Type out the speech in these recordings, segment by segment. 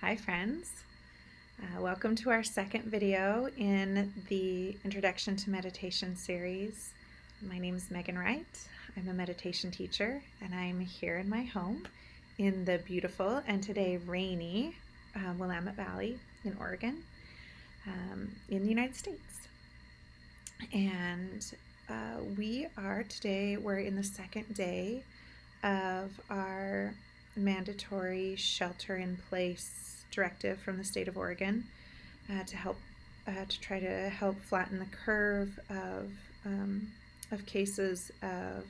Hi friends, welcome to our second video in the Introduction to Meditation series. My name is Megan Wright. I'm a meditation teacher and I'm here in my home in the beautiful and today rainy Willamette Valley in Oregon in the United States. And we're in the second day of our mandatory shelter-in-place directive from the state of Oregon to try to help flatten the curve of cases of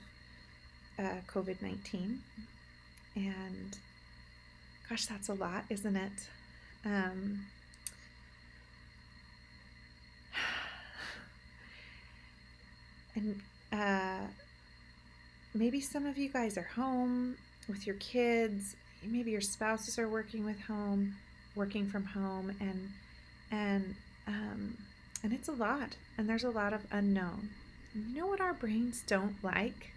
COVID-19. And gosh, that's a lot, isn't it? And maybe some of you guys are home with your kids. Maybe your spouses are working from home, and it's a lot. And there's a lot of unknown. You know what our brains don't like?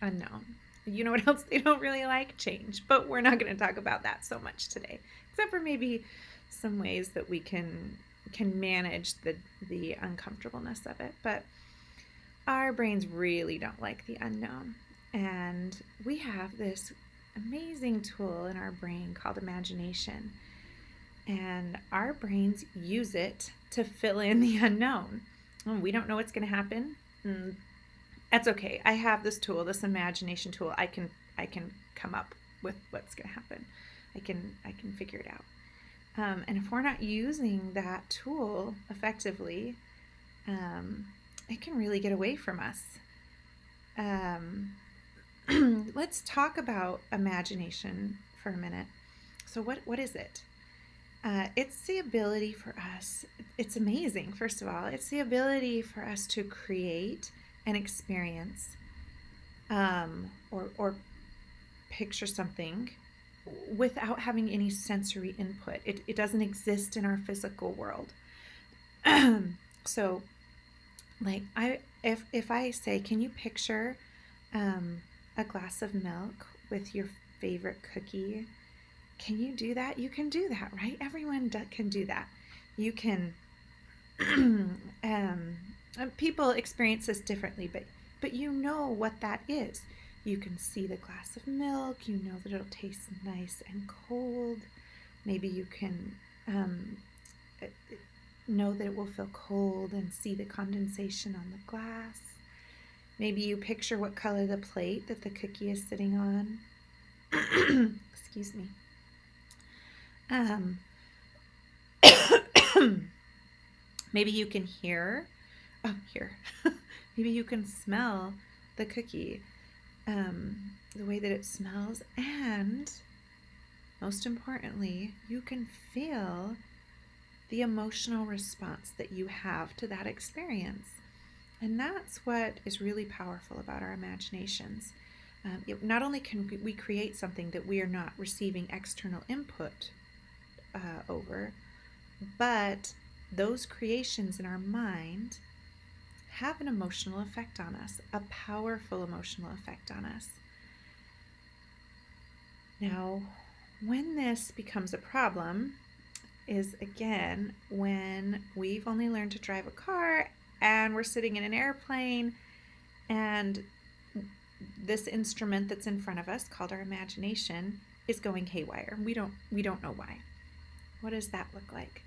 Unknown. You know what else they don't really like? Change. But we're not going to talk about that so much today, except for maybe some ways that we can manage the uncomfortableness of it. But our brains really don't like the unknown. And we have this amazing tool in our brain called imagination. And our brains use it to fill in the unknown. We don't know what's going to happen. That's okay. I have this tool, this imagination tool. I can come up with what's going to happen. I can figure it out. And if we're not using that tool effectively, it can really get away from us. Let's talk about imagination for a minute. So what is it? It's the ability for us, it's amazing, first of all, it's the ability for us to create an experience or picture something without having any sensory input. It doesn't exist in our physical world. So like if I say, can you picture a glass of milk with your favorite cookie? Can you do that? You can do that, right? Everyone can do that. You can, people experience this differently, but you know what that is. You can see the glass of milk, you know that it'll taste nice and cold. Maybe you can know that it will feel cold and see the condensation on the glass. Maybe you picture what color the plate that the cookie is sitting on. Excuse me. Maybe you can maybe you can smell the cookie, the way that it smells, and most importantly, you can feel the emotional response that you have to that experience. And that's what is really powerful about our imaginations. Not only can we create something that we are not receiving external input over, but those creations in our mind have an emotional effect on us, a powerful emotional effect on us. Now, when this becomes a problem is, again, when we've only learned to drive a car and we're sitting in an airplane and this instrument that's in front of us, called our imagination, is going haywire. We don't know why. What does that look like?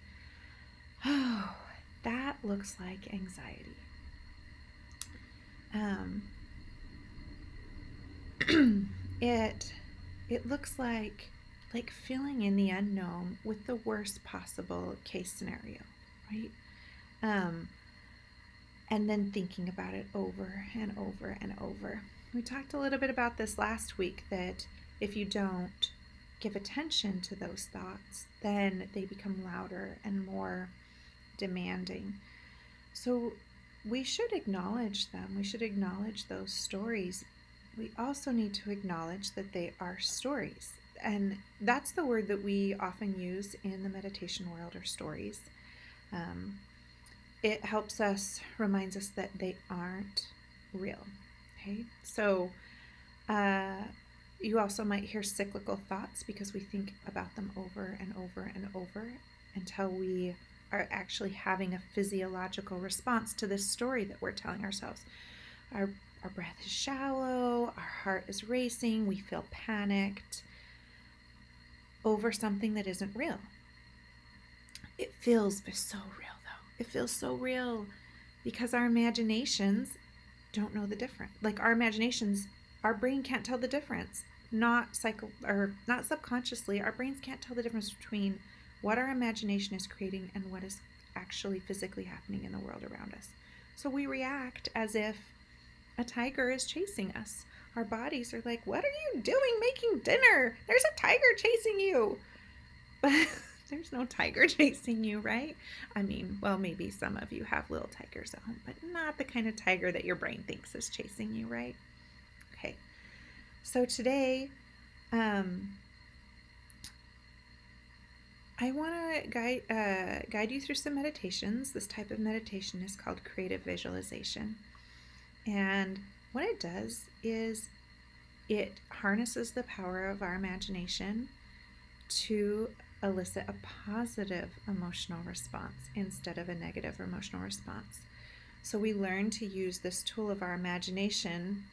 Oh, that looks like anxiety. It looks like filling in the unknown with the worst possible case scenario, right? And then thinking about it over and over and over. We talked a little bit about this last week, that if you don't give attention to those thoughts, then they become louder and more demanding. So we should acknowledge them. We should acknowledge those stories. We also need to acknowledge that they are stories. And that's the word that we often use in the meditation world, are stories. It helps us, reminds us that they aren't real. Okay, so You also might hear cyclical thoughts because we think about them over and over and over until we are actually having a physiological response to this story that we're telling ourselves. Our breath is shallow, our heart is racing, we feel panicked over something that isn't real. It feels so real though. It feels so real because our imaginations don't know the difference. Like our imaginations, our brain can't tell the difference. Not subconsciously, our brains can't tell the difference between what our imagination is creating and what is actually physically happening in the world around us. So we react as if a tiger is chasing us. Our bodies are like, what are you doing making dinner? There's a tiger chasing you. There's no tiger chasing you, right? I mean, well, maybe some of you have little tigers at home, but not the kind of tiger that your brain thinks is chasing you, right? Okay. So today, I want to guide you through some meditations. This type of meditation is called creative visualization. And what it does is it harnesses the power of our imagination to elicit a positive emotional response instead of a negative emotional response. So we learn to use this tool of our imagination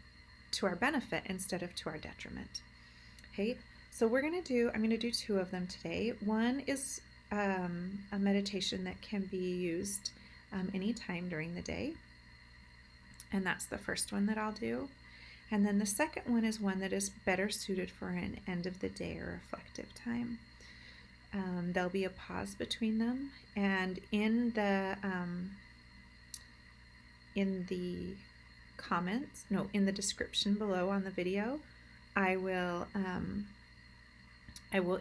to our benefit instead of to our detriment. Okay, so I'm going to do two of them today. One is a meditation that can be used anytime during the day. And that's the first one that I'll do. And then the second one is one that is better suited for an end of the day or reflective time. There'll be a pause between them, and in the description below on the video, I will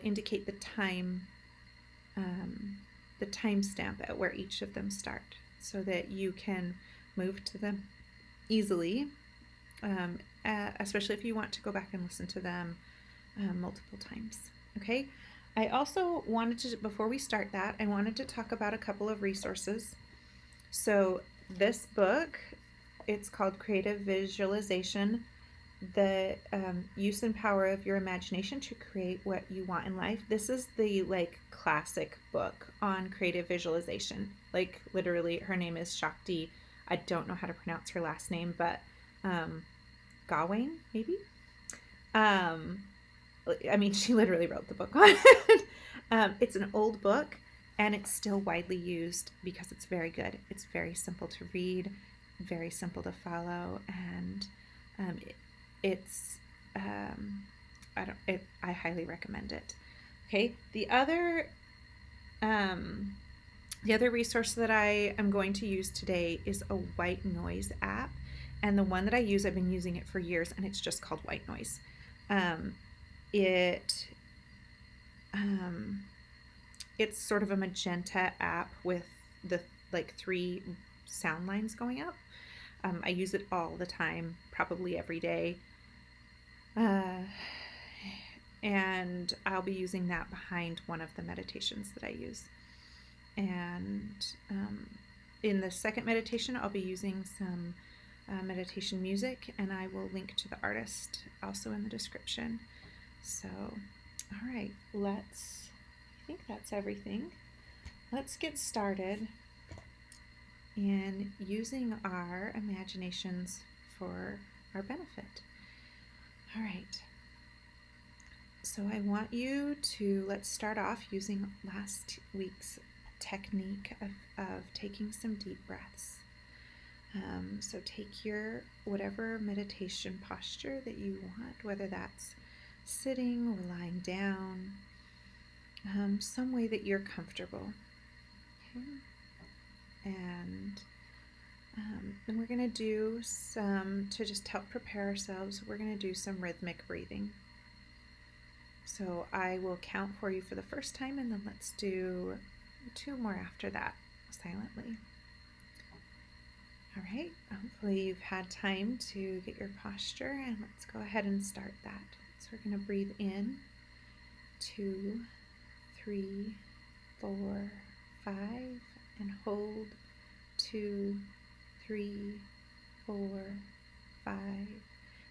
indicate the timestamp at where each of them start, so that you can move to them easily, especially if you want to go back and listen to them multiple times. Okay. I also wanted to, before we start that, I wanted to talk about a couple of resources. So this book, it's called Creative Visualization, the use and power of your imagination to create what you want in life. This is the classic book on creative visualization. Like literally, her name is Shakti. I don't know how to pronounce her last name, but Gawain, maybe? She literally wrote the book on it. It's an old book, and it's still widely used because it's very good. It's very simple to read, very simple to follow, and I highly recommend it. Okay, the other resource that I am going to use today is a white noise app, and the one that I use, I've been using it for years, and it's just called White Noise. It's sort of a magenta app with the 3 sound lines going up. I use it all the time, probably every day. And I'll be using that behind one of the meditations that I use. And in the second meditation, I'll be using some meditation music, and I will link to the artist also in the description. So, all right, I think that's everything. Let's get started in using our imaginations for our benefit. All right. So I want you to, let's start off using last week's technique of taking some deep breaths. So take your whatever meditation posture that you want, whether that's sitting or lying down, some way that you're comfortable. Okay. And then we're going to do to just help prepare ourselves, we're going to do some rhythmic breathing. So I will count for you for the first time, and then let's do 2 more after that, silently. All right, hopefully you've had time to get your posture, and let's go ahead and start that. So we're going to breathe in, 2, 3, 4, 5, and hold, 2, 3, 4, 5,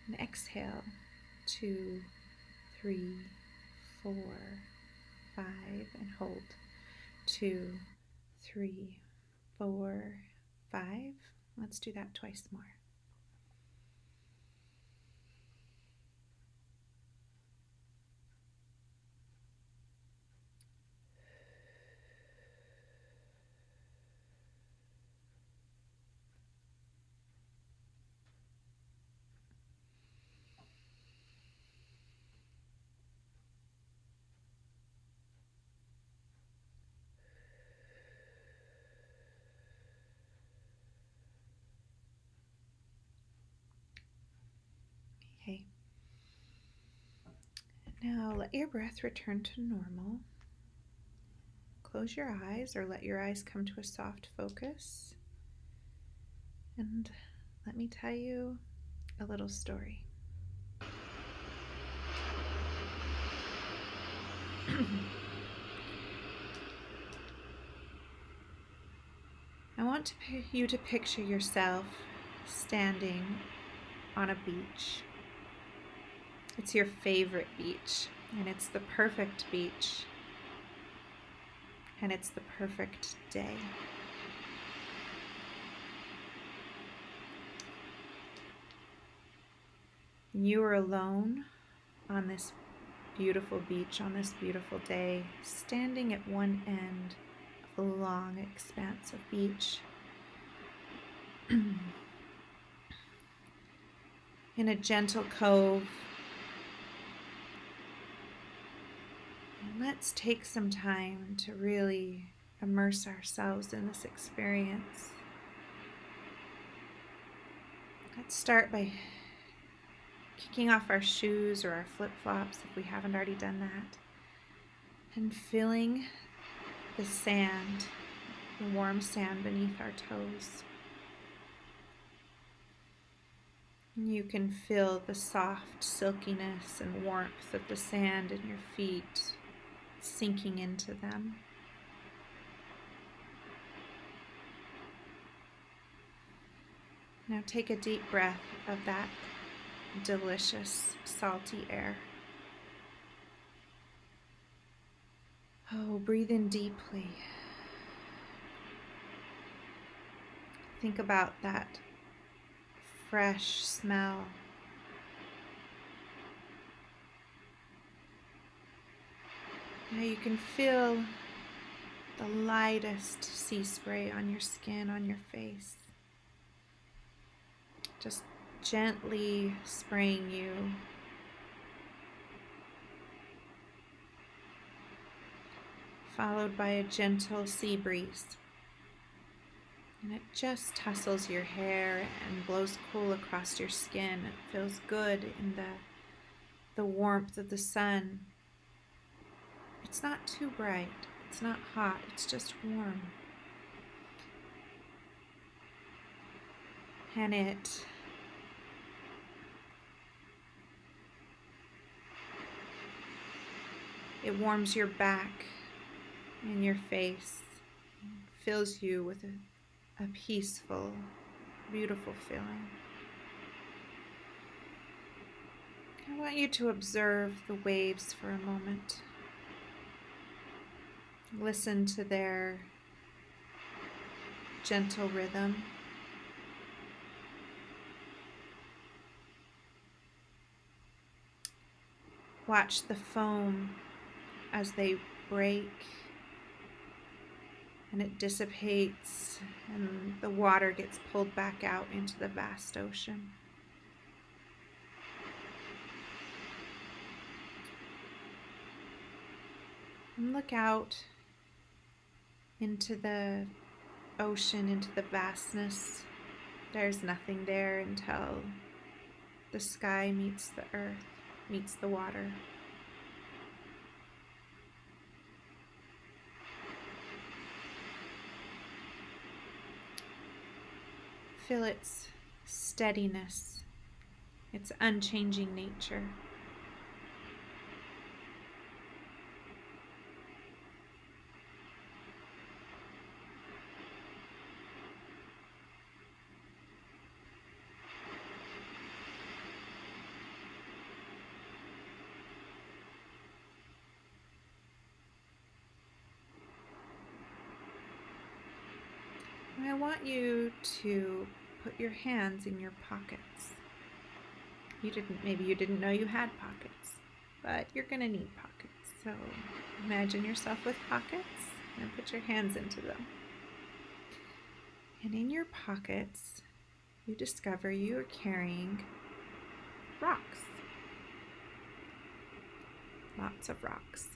and exhale, 2, 3, 4, 5, and hold. 2, 3, 4, 5. Let's do that twice more. Okay. Now let your breath return to normal. Close your eyes or let your eyes come to a soft focus. And let me tell you a little story. I want you to picture yourself standing on a beach. It's your favorite beach, and it's the perfect beach, and it's the perfect day. You are alone on this beautiful beach, on this beautiful day, standing at one end of a long expanse of beach. In a gentle cove. And let's take some time to really immerse ourselves in this experience. Let's start by kicking off our shoes or our flip-flops if we haven't already done that, and feeling the sand, the warm sand beneath our toes. You can feel the soft silkiness and warmth of the sand in your feet sinking into them. Now take a deep breath of that delicious, salty air. Oh, breathe in deeply. Think about that fresh smell. Now you can feel the lightest sea spray on your skin, on your face. Just gently spraying you. Followed by a gentle sea breeze. And it just tussles your hair and blows cool across your skin. It feels good in the warmth of the sun. It's not too bright. It's not hot. It's just warm. And it warms your back and your face. It fills you with a peaceful, beautiful feeling. I want you to observe the waves for a moment. Listen to their gentle rhythm. Watch the foam as they break and it dissipates and the water gets pulled back out into the vast ocean. And look out into the ocean, into the vastness. There's nothing there until the sky meets the earth, meets the water. Feel its steadiness, its unchanging nature. I want you to put your hands in your pockets. Maybe you didn't know you had pockets, but you're going to need pockets. So imagine yourself with pockets and put your hands into them. And in your pockets, you discover you are carrying rocks. Lots of rocks.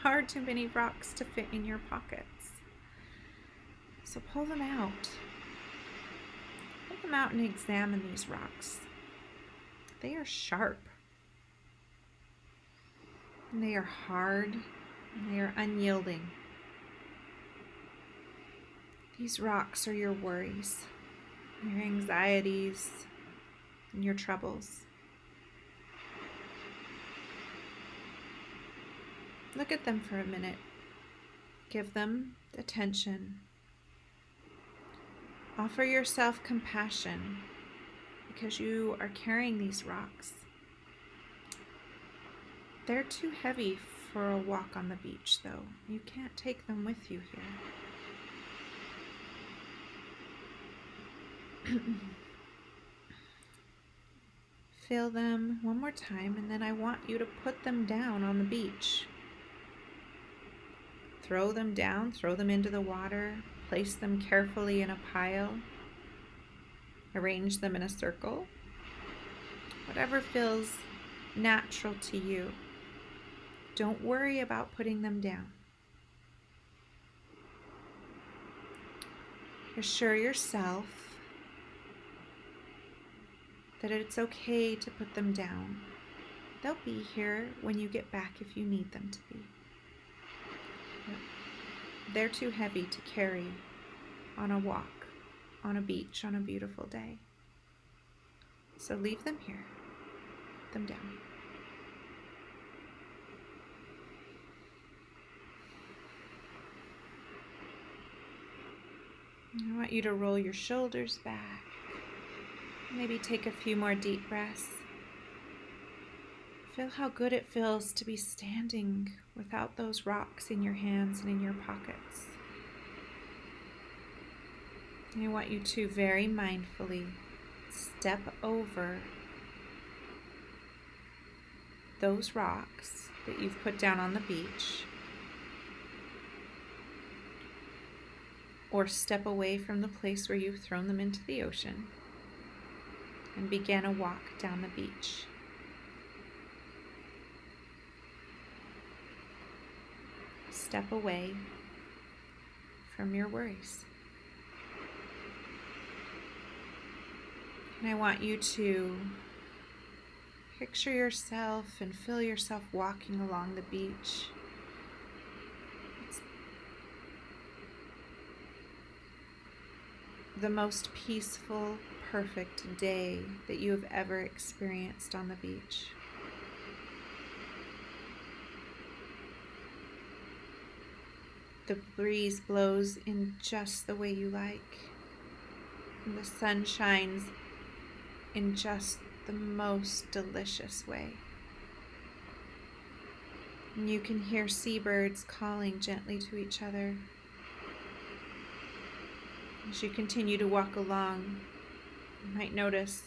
Far too many rocks to fit in your pockets. So pull them out. Pull them out and examine these rocks. They are sharp. And they are hard. And they are unyielding. These rocks are your worries, your anxieties, and your troubles. Look at them for a minute. Give them attention. Offer yourself compassion because you are carrying these rocks. They're too heavy for a walk on the beach, though. You can't take them with you here. Feel them one more time, and then I want you to put them down on the beach. Throw them down, throw them into the water, place them carefully in a pile, arrange them in a circle, whatever feels natural to you. Don't worry about putting them down. Assure yourself that it's okay to put them down. They'll be here when you get back if you need them to be. They're too heavy to carry on a walk, on a beach, on a beautiful day. So leave them here. Put them down. I want you to roll your shoulders back. Maybe take a few more deep breaths. Feel how good it feels to be standing without those rocks in your hands and in your pockets. And I want you to very mindfully step over those rocks that you've put down on the beach, or step away from the place where you've thrown them into the ocean and begin a walk down the beach. Step away from your worries. And I want you to picture yourself and feel yourself walking along the beach. It's the most peaceful, perfect day that you have ever experienced on the beach. The breeze blows in just the way you like, and the sun shines in just the most delicious way. And you can hear seabirds calling gently to each other. As you continue to walk along, you might notice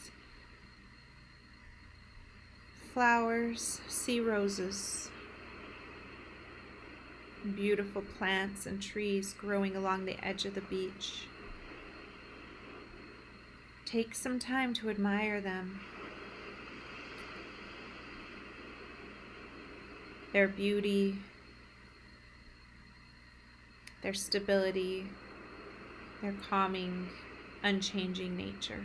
flowers, sea roses, beautiful plants and trees growing along the edge of the beach. Take some time to admire them. Their beauty, their stability, their calming, unchanging nature.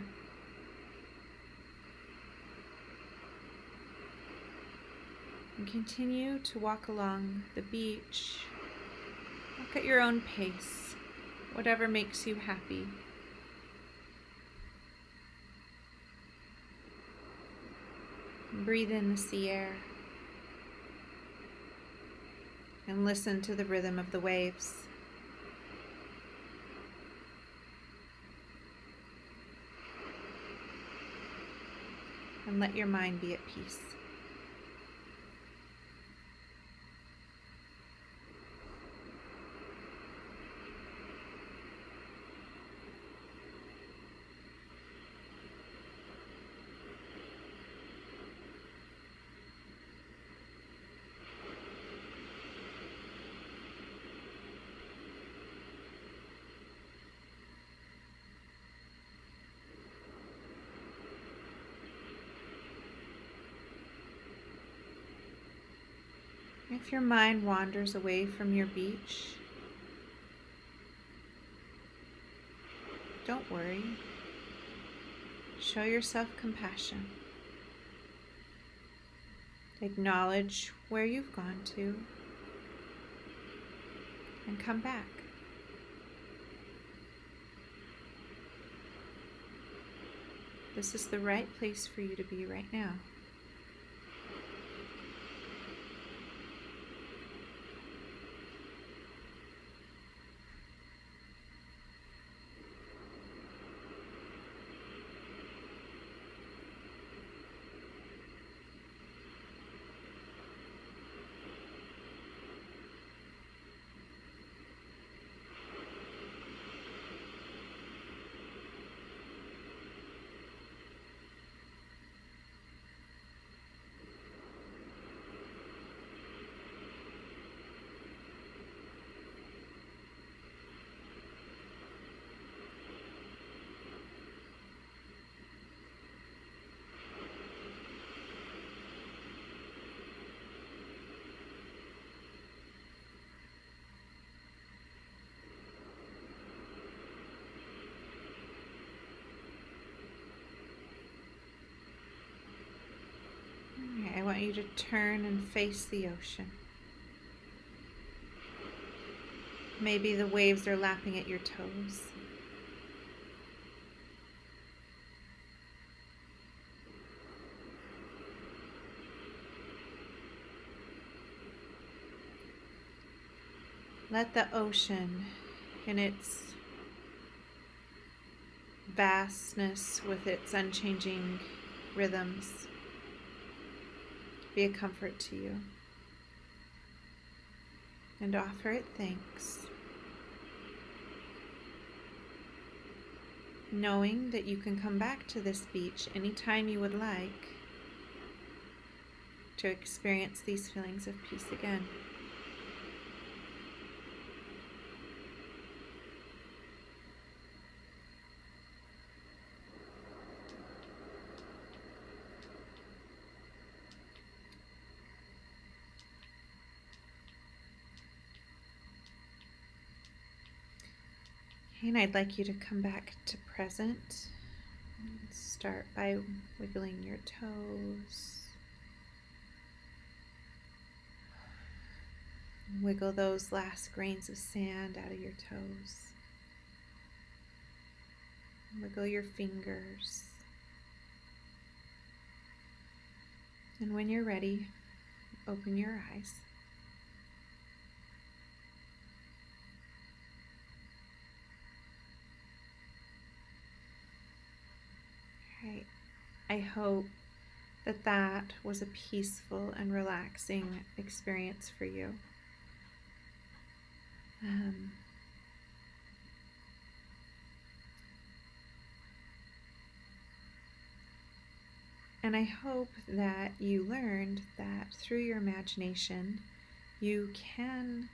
And continue to walk along the beach. Walk at your own pace, whatever makes you happy. Breathe in the sea air and listen to the rhythm of the waves. And let your mind be at peace. If your mind wanders away from your beach, don't worry. Show yourself compassion. Acknowledge where you've gone to and come back. This is the right place for you to be right now. Okay, I want you to turn and face the ocean. Maybe the waves are lapping at your toes. Let the ocean, in its vastness with its unchanging rhythms, be a comfort to you. And offer it thanks, knowing that you can come back to this beach anytime you would like to experience these feelings of peace again. And I'd like you to come back to present. Start by wiggling your toes. Wiggle those last grains of sand out of your toes. Wiggle your fingers. And when you're ready, open your eyes. Right. I hope that was a peaceful and relaxing experience for you. And I hope that you learned that through your imagination, you can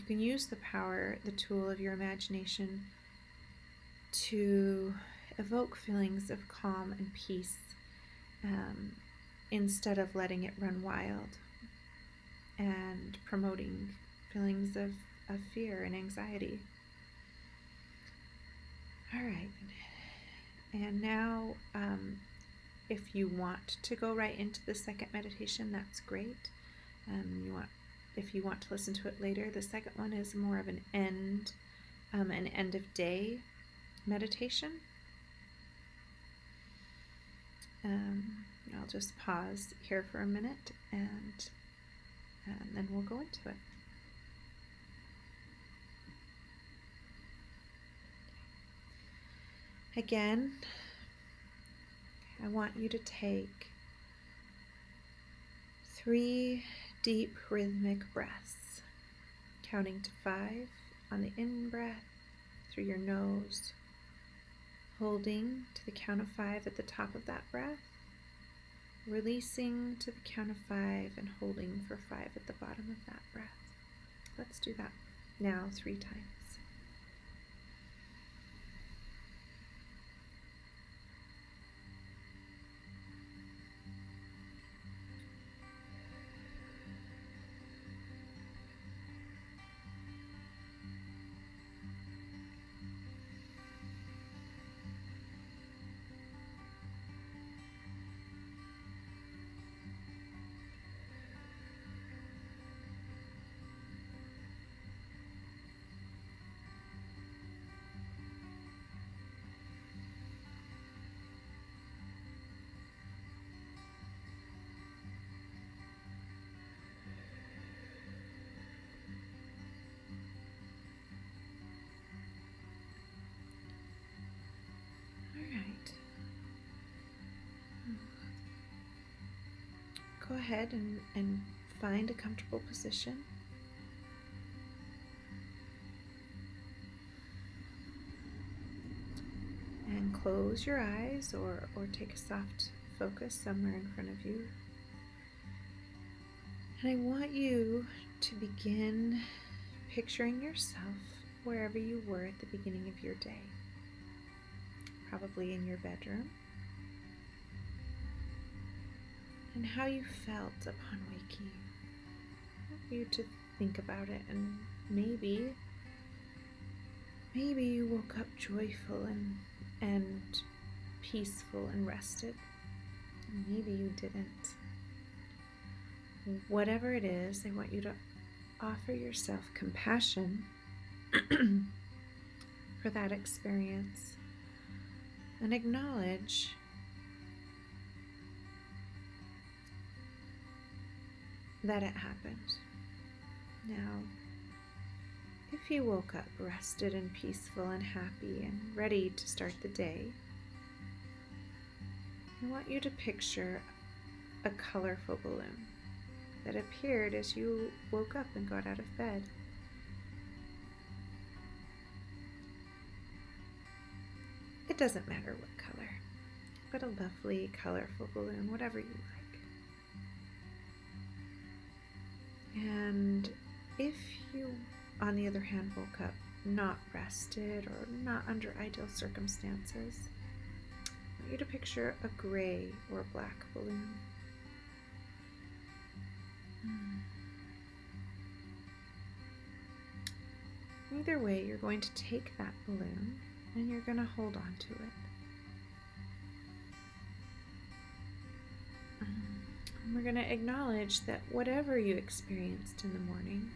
use the power, the tool of your imagination to evoke feelings of calm and peace instead of letting it run wild and promoting feelings of fear and anxiety. All right. And now, if you want to go right into the second meditation, that's great. If you want to listen to it later, the second one is more of an end of day meditation. I'll just pause here for a minute and then we'll go into it. Again, I want you to take 3 deep rhythmic breaths, counting to 5 on the in-breath through your nose, holding to the count of 5 at the top of that breath, releasing to the count of 5 and holding for 5 at the bottom of that breath. Let's do that now 3 times. go ahead and find a comfortable position. And close your eyes or take a soft focus somewhere in front of you. And I want you to begin picturing yourself wherever you were at the beginning of your day. Probably in your bedroom. And how you felt upon waking. I want you to think about it, and maybe you woke up joyful and peaceful and rested. And maybe you didn't. Whatever it is, I want you to offer yourself compassion for that experience and acknowledge that it happened. Now, if you woke up rested and peaceful and happy and ready to start the day, I want you to picture a colorful balloon that appeared as you woke up and got out of bed. It doesn't matter what color, but a lovely, colorful balloon, whatever you like. And if you, on the other hand, woke up not rested or not under ideal circumstances, I want you to picture a gray or black balloon. Either way, you're going to take that balloon and you're going to hold on to it. And we're going to acknowledge that whatever you experienced in the morning,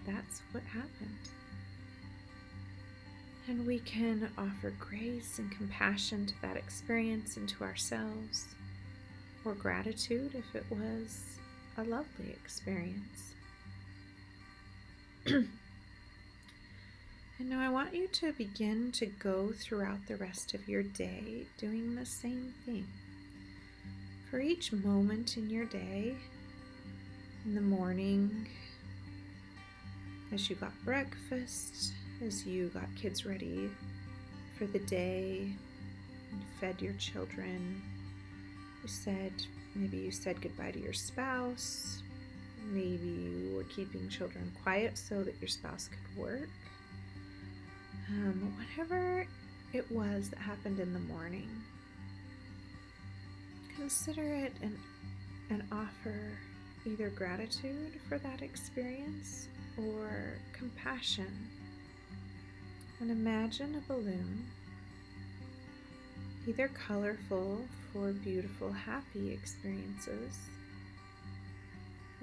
that's what happened. And we can offer grace and compassion to that experience and to ourselves, or gratitude if it was a lovely experience. And now I want you to begin to go throughout the rest of your day doing the same thing. For each moment in your day, in the morning, as you got breakfast, as you got kids ready for the day, and fed your children, maybe you said goodbye to your spouse, maybe you were keeping children quiet so that your spouse could work. Whatever it was that happened in the morning, consider it and offer either gratitude for that experience or compassion. And imagine a balloon, either colorful for beautiful, happy experiences,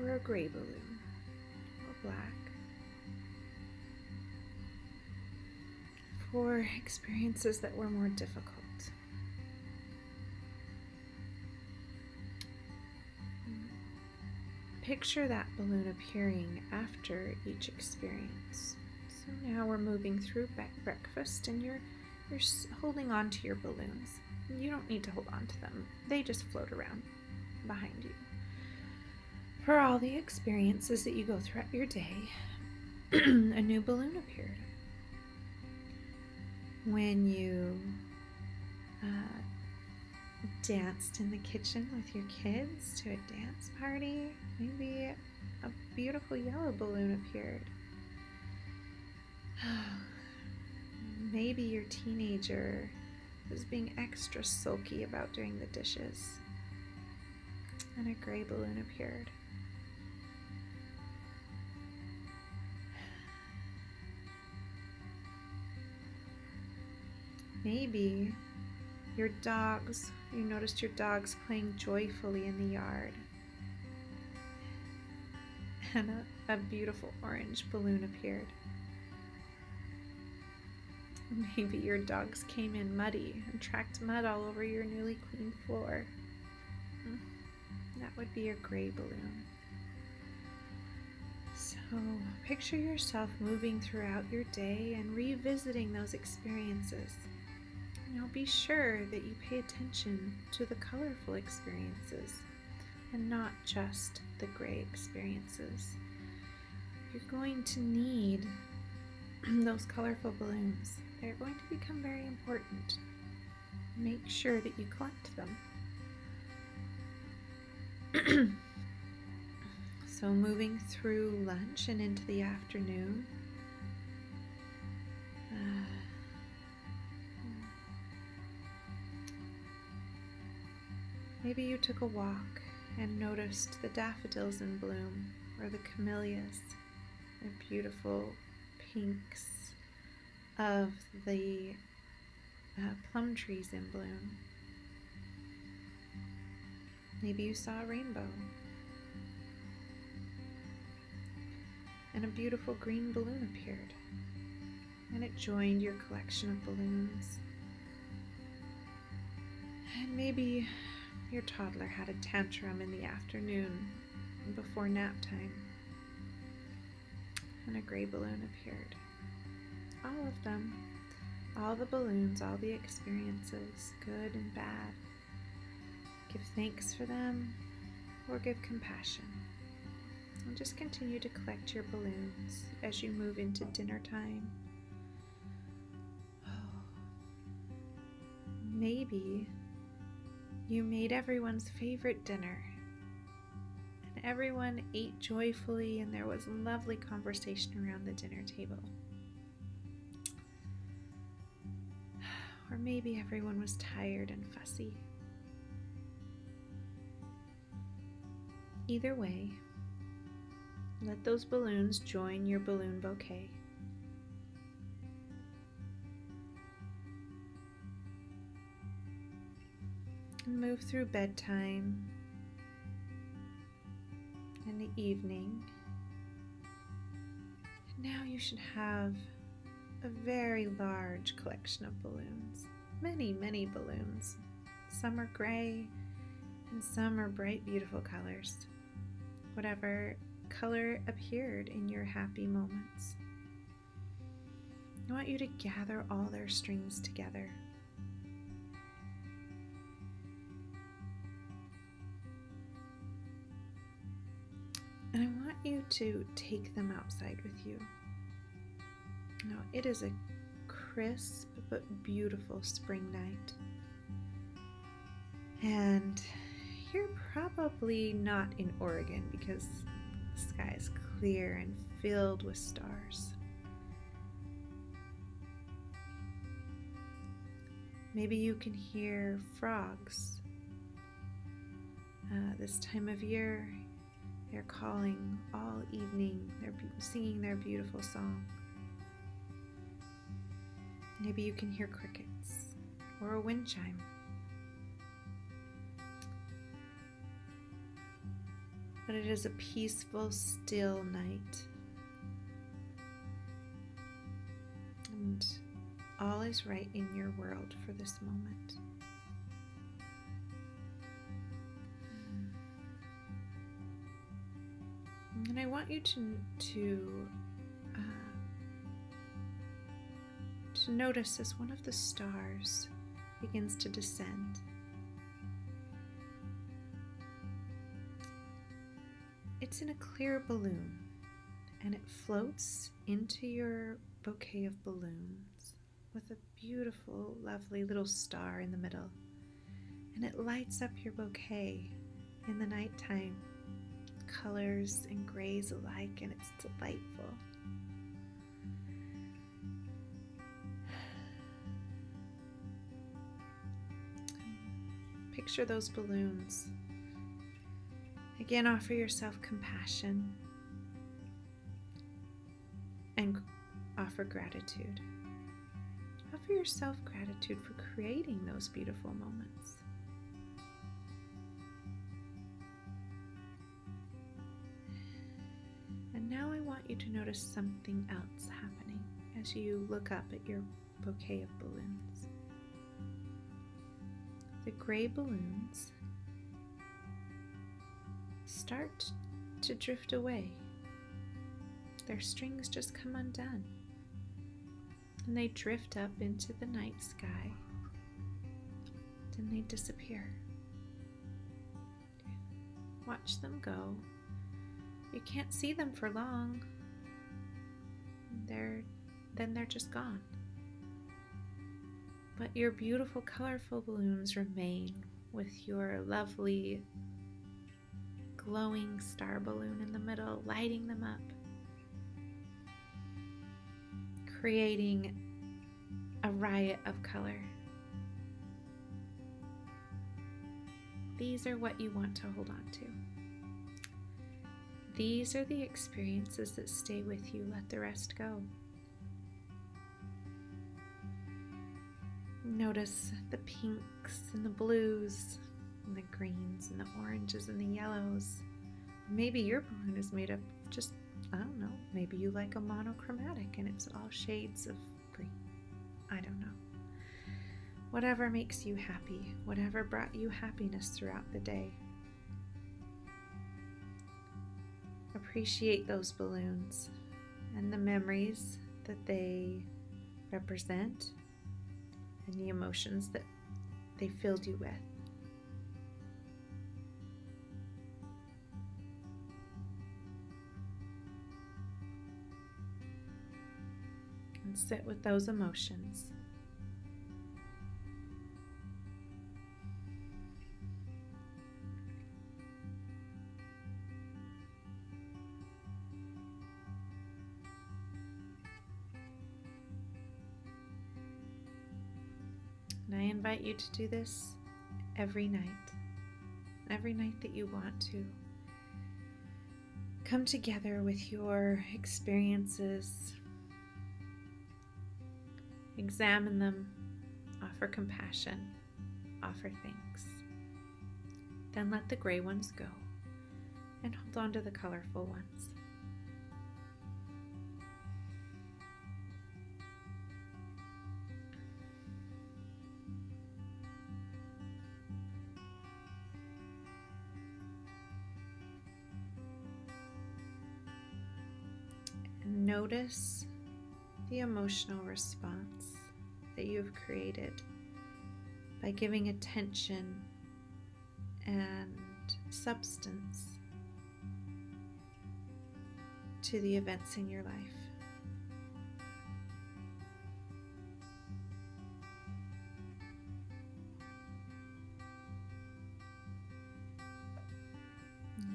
or a gray balloon, or black, for experiences that were more difficult. Picture that balloon appearing after each experience. So now we're moving through breakfast and you're holding on to your balloons. You don't need to hold on to them. They just float around behind you. For all the experiences that you go throughout your day, a new balloon appeared. When you danced in the kitchen with your kids to a dance party, maybe a beautiful yellow balloon appeared. Maybe your teenager was being extra sulky about doing the dishes, and a gray balloon appeared. Maybe you noticed your dogs playing joyfully in the yard, and a beautiful orange balloon appeared. Maybe your dogs came in muddy and tracked mud all over your newly cleaned floor. That would be a gray balloon. So picture yourself moving throughout your day and revisiting those experiences. Now be sure that you pay attention to the colorful experiences, and not just the gray experiences. You're going to need those colorful balloons. They're going to become very important. Make sure that you collect them. So moving through lunch and into the afternoon, maybe you took a walk and noticed the daffodils in bloom, or the camellias, the beautiful pinks of the plum trees in bloom. Maybe you saw a rainbow, and a beautiful green balloon appeared, and it joined your collection of balloons. And maybe your toddler had a tantrum in the afternoon before nap time, and a gray balloon appeared. All of them, all the balloons, all the experiences, good and bad. Give thanks for them, or give compassion. And just continue to collect your balloons as you move into dinner time. Maybe you made everyone's favorite dinner, and everyone ate joyfully, and there was lovely conversation around the dinner table. Or maybe everyone was tired and fussy. Either way, let those balloons join your balloon bouquet. And move through bedtime and the evening. And now you should have a very large collection of balloons. Many, many balloons. Some are gray and some are bright, beautiful colors. Whatever color appeared in your happy moments. I want you to gather all their strings together. And I want you to take them outside with you. Now, it is a crisp but beautiful spring night. And you're probably not in Oregon because the sky is clear and filled with stars. Maybe you can hear frogs. This time of year, they're calling all evening. They're singing their beautiful song. Maybe you can hear crickets or a wind chime. But it is a peaceful, still night. And all is right in your world for this moment. And I want you to notice as one of the stars begins to descend. It's in a clear balloon, and it floats into your bouquet of balloons with a beautiful, lovely little star in the middle. And it lights up your bouquet in the nighttime, colors and grays alike, and it's delightful. Picture those balloons. Again, offer yourself compassion and offer gratitude. Offer yourself gratitude for creating those beautiful moments. And now I want you to notice something else happening as you look up at your bouquet of balloons. The gray balloons start to drift away. Their strings just come undone, and they drift up into the night sky. Then they disappear. watch them go. You can't see them for long. Then they're just gone. But your beautiful, colorful balloons remain with your lovely, glowing star balloon in the middle, lighting them up, creating a riot of color. These are what you want to hold on to. These are the experiences that stay with you. Let the rest go. Notice the pinks and the blues and the greens and the oranges and the yellows. Maybe your balloon is made up of just, I don't know, maybe you like a monochromatic and it's all shades of green. I don't know. Whatever makes you happy, whatever brought you happiness throughout the day. Appreciate those balloons and the memories that they represent and the emotions that they filled you with. And sit with those emotions. And I invite you to do this every night that you want to. Come together with your experiences, examine them, offer compassion, offer thanks. Then let the gray ones go and hold on to the colorful ones. Notice the emotional response that you've created by giving attention and substance to the events in your life.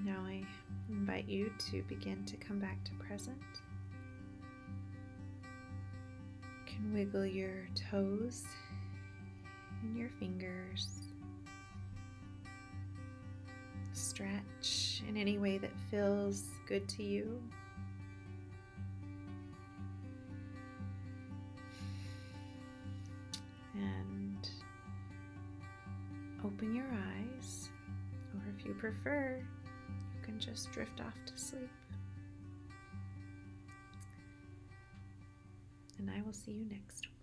Now I invite you to begin to come back to present. You can wiggle your toes and your fingers. Stretch in any way that feels good to you. And open your eyes, or if you prefer, you can just drift off to sleep. And I will see you next week.